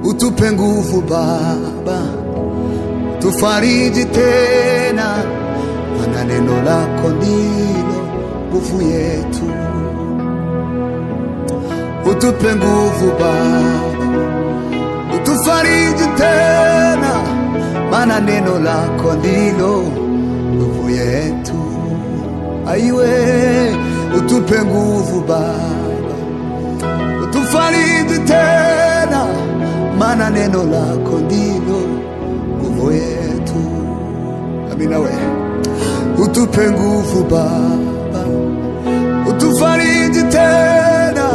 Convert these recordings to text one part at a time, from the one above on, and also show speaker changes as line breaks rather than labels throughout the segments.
utupe nguvu Baba, tufariji tena, maana neno lako ndilo nguvu yetu. Utupe nguvu Baba, utufariji tena, maana neno lako ndilo nguvu yetu. Aiwe, utupe nguvu Baba, utufariji tena, maana neno lako ndilo nguvu yetu. Amina. We utupe nguvu Baba, utufariji tena,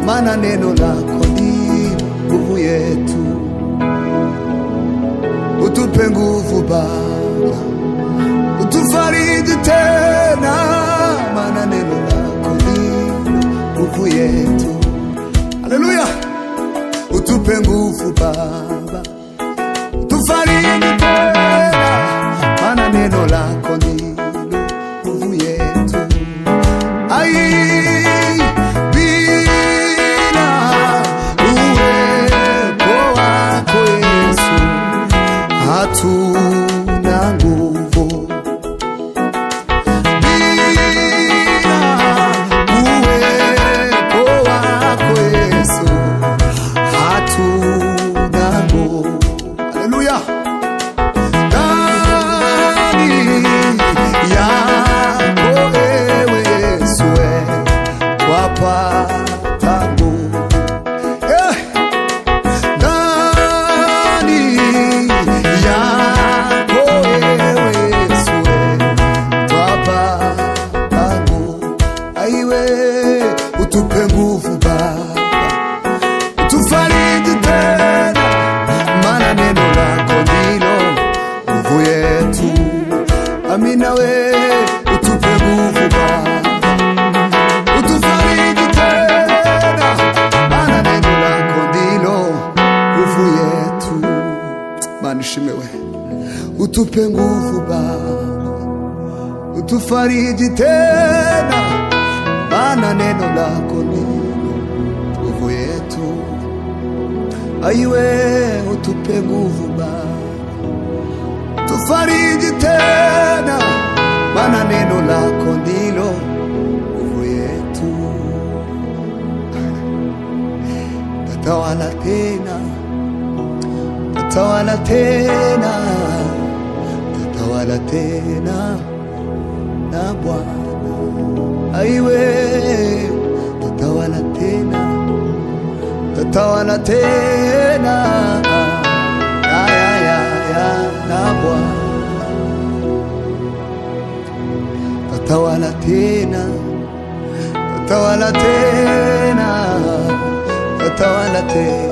maana neno lako ndilo nguvu yetu. Utupe nguvu Baba, utufariji tena, maana neno lako ndilo nguvu yetu. Haleluya. Utupe nguvu Baba, utufariji tena, maana neno lako ndilo nguvu yetu. Ai, bila uwepo wako Yesu hatuna nguvu. Bila uwepo wako Yesu hatuna nguvu. Haleluya. Ndani yako ewe Yesu twapata nguvu. Ndani yako ewe Yesu twapata nguvu. Aiwe, utupe nguvu Baba, utufariji tena, maana neno lako ndilo nguvu yetu. Amina. We utupe nguvu Baba, utufariji tena, maana neno lako ndilo nguvu yetu. Manishime. We utupe nguvu Baba, utufariji tena, maana neno lako ndilo nguvu yetu. Aiwe, utupe nguvu Baba, tufariji tena, maana neno lako ndilo nguvu yetu. Tatawala tena, tatawala tena, tatawala tena na Bwana. Aiwe, tatawala tena, tatawala tena na Bwana. Tatawala tena, tatawala tena, tatawala tena.